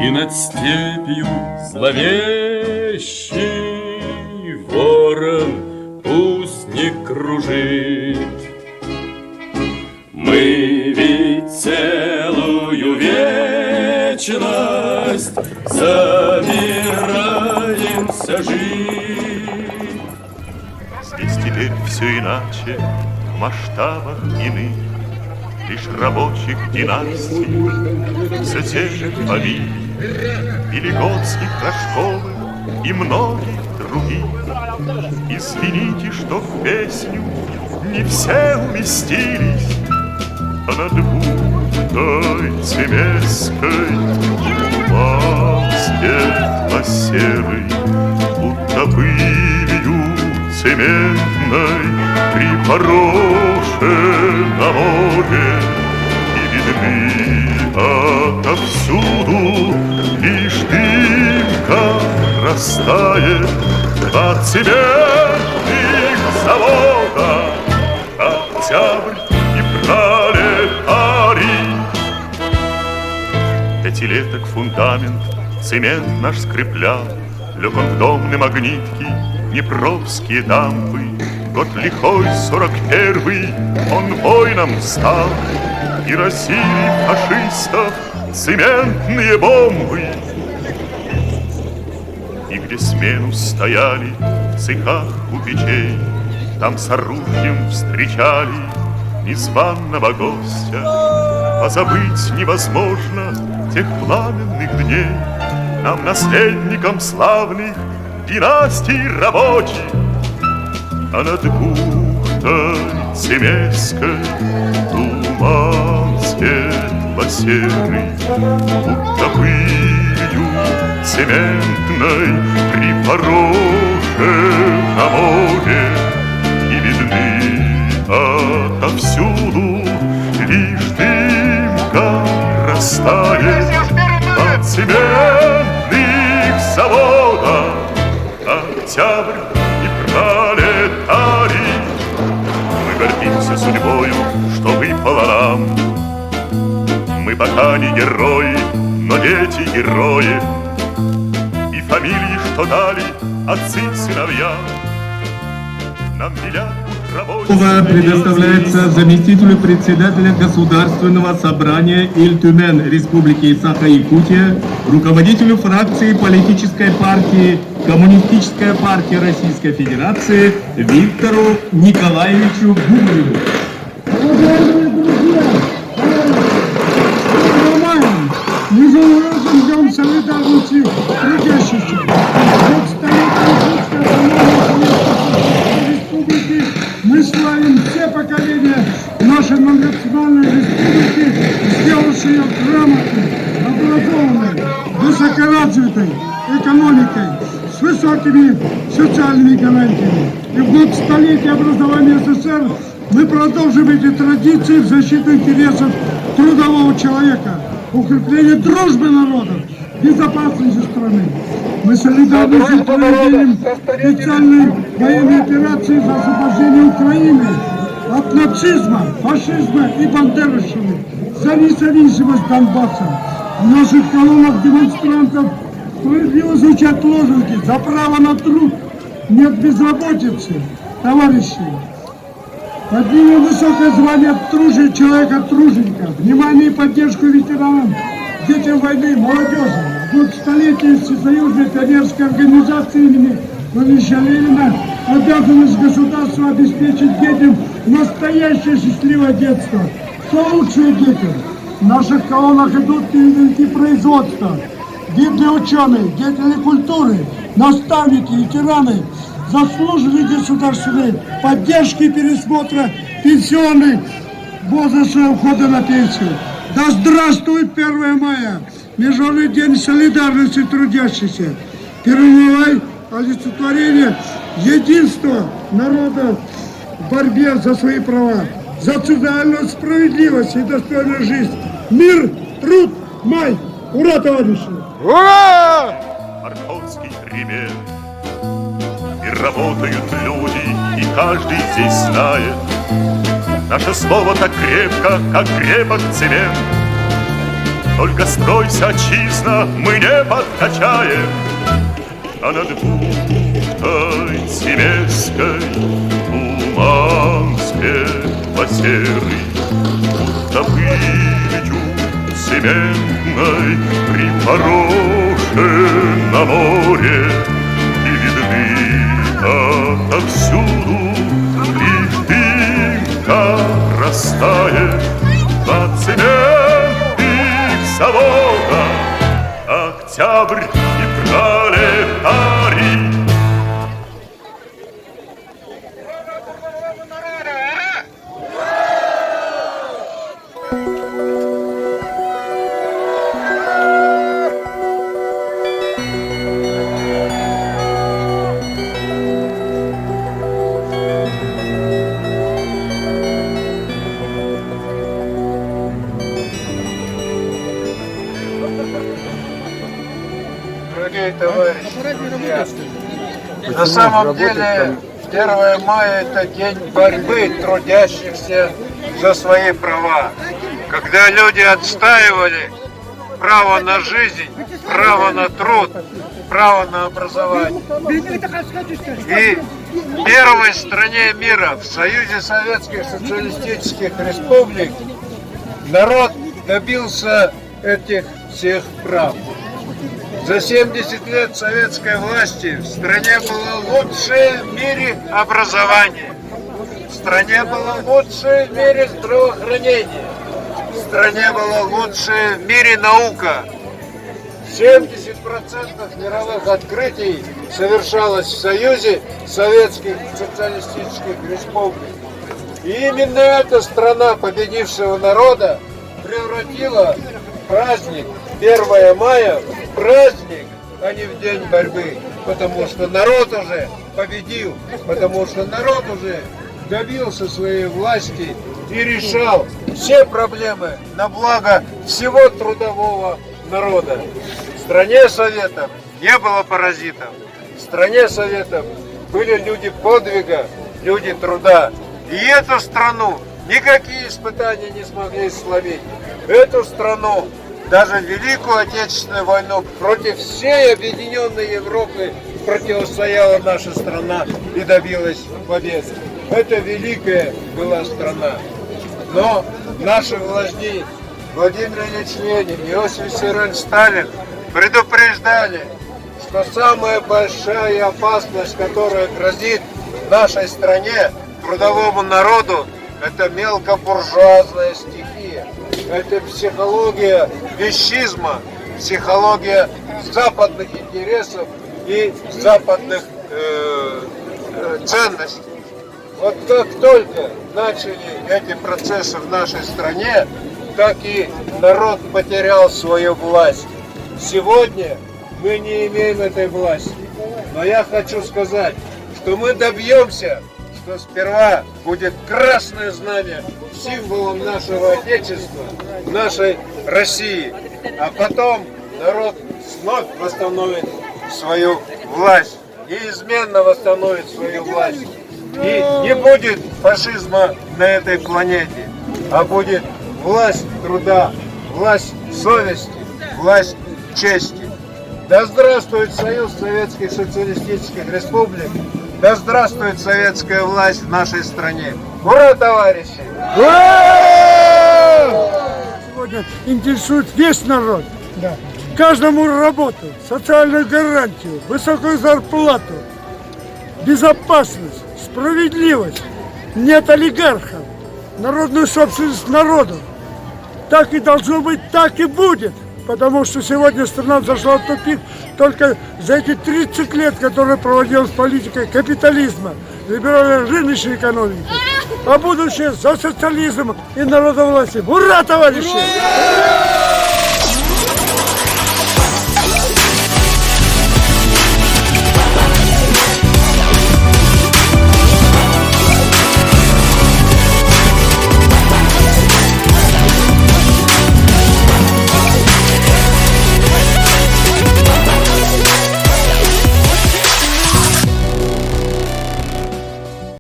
И над степью зловещий ворон пусть не кружит. Мы ведь целую вечность собираемся жить. Здесь теперь все иначе, в масштабах иных, лишь рабочих династий, все те же фамилии, Белигорских, Рожковых и многих других. Извините, что в песню не все уместились, а над бухтой Цемесской туман светло-серый, будто пылью цементной припорошен на море, и видны отовсюду лишь дымка растает от цементных завода. Октябрь и пролетарий. Пятилеток фундамент цемент наш скреплял, лег он в домны магнитки, днепровские дамбы. Год лихой 41-й, он воином стал, и разили фашистов цементные бомбы. И где смену стояли в цехах у печей, там с оружием встречали незваного гостя. Позабыть невозможно тех пламенных дней нам, наследникам славных династий рабочих. А над бухтой Цемесской туман светло-серый, будто пылью цементной припорошен на море, и видны отовсюду лишь дымка растает от цементных заводов. Октябрь и пролетарий. Мы гордимся судьбою, что выпало нам. Мы пока не герои, но дети герои, и фамилии, что дали отцы сыновья. Нам велят рабочих. Слово предоставляется заместителю председателя Государственного собрания Иль-Тюмен Республики Саха-Якутия, руководителю фракции политической партии Коммунистическая партия Российской Федерации Виктору Николаевичу Губареву. Уважаемые друзья, Международным днем солидарности трудящихся. Республики мы славим все поколения нашей национальной республики, сделавшие ее грамотной, образованной, высокоразвитой экономикой, с высокими социальными гарантиями. И в год столетия образования СССР мы продолжим эти традиции в защиту интересов трудового человека, укрепление дружбы народов, безопасности страны. Мы солидарны с проведением специальной военной операции за освобождение Украины от нацизма, фашизма и бандеровщины, за независимость Донбасса. В наших колоннах демонстрантов справедливо звучат лозунги за право на труд, нет безработицы, товарищи. Поднимем высокое звание человека-труженика, внимание и поддержку ветеранам, детям войны, молодежи. В год столетия Всесоюзной пионерской организации имени Ильича Ленина обязанность государства обеспечить детям настоящее счастливое детство. Что лучшее детям? В наших колоннах идут деятели производства, видные ученые, деятели культуры, наставники, ветераны, заслуженные государственной поддержки и пересмотра пенсионной возраста ухода на пенсию. Да здравствует 1 мая, Международный день солидарности трудящихся. 1 мая – олицетворение единства народа в борьбе за свои права, за социальную справедливость и достойную жизнь. Мир, труд, май! Ура, товарищи! Ура! Архонский хребет. И работают люди, и каждый здесь знает. Наше слово так крепко, как крепок цемент. Только стройся, отчизна, мы не подкачаем. А над бухтой Семейской туман светло-серый, будто пылью цементной припорошен на море, и видны отовсюду лишь дымка растает на цементных заводах. Октябрь и пролетарий. Дорогие товарищи, друзья, на самом деле 1 мая – это день борьбы трудящихся за свои права. Когда люди отстаивали право на жизнь, право на труд, право на образование. И в первой стране мира, в Союзе Советских Социалистических Республик, народ добился этих всех прав. За 70 лет советской власти в стране было лучшее в мире образование, в стране было лучшее в мире здравоохранение, в стране было лучшее в мире наука. 70% мировых открытий совершалось в Союзе Советских Социалистических Республик. И именно эта страна победившего народа превратила праздник 1 мая в праздник, а не в день борьбы, потому что народ уже победил, потому что народ уже добился своей власти и решал все проблемы на благо всего трудового народа. В стране Советов не было паразитов, в стране Советов были люди подвига, люди труда. И эту страну никакие испытания не смогли сломить. Эту страну, даже Великую Отечественную войну, против всей объединенной Европы противостояла наша страна и добилась победы. Это великая была страна. Но наши вожди Владимир Ильич Ленин и Иосиф Виссарионович Сталин предупреждали, что самая большая опасность, которая грозит нашей стране, трудовому народу, это мелкобуржуазная стихия. Это психология вещизма, психология западных интересов и западных ценностей. Вот как только начали эти процессы в нашей стране, так и народ потерял свою власть. Сегодня мы не имеем этой власти. Но я хочу сказать, что мы добьемся, что сперва будет красное знамя символом нашего Отечества, нашей России, а потом народ вновь восстановит свою власть, неизменно восстановит свою власть. И не будет фашизма на этой планете, а будет власть труда, власть совести, власть чести. Да здравствует Союз Советских Социалистических Республик, да здравствует советская власть в нашей стране. Ура, товарищи! Сегодня интересует весь народ. Да. Каждому работу, социальную гарантию, высокую зарплату, безопасность, справедливость. Нет олигархов, народную собственность народу. Так и должно быть, так и будет. Потому что сегодня страна зашла в тупик только за эти 30 лет, которые проводилась политика капитализма, либеральной рыночной экономики. А будущее за социализм и народовластием. Ура, товарищи!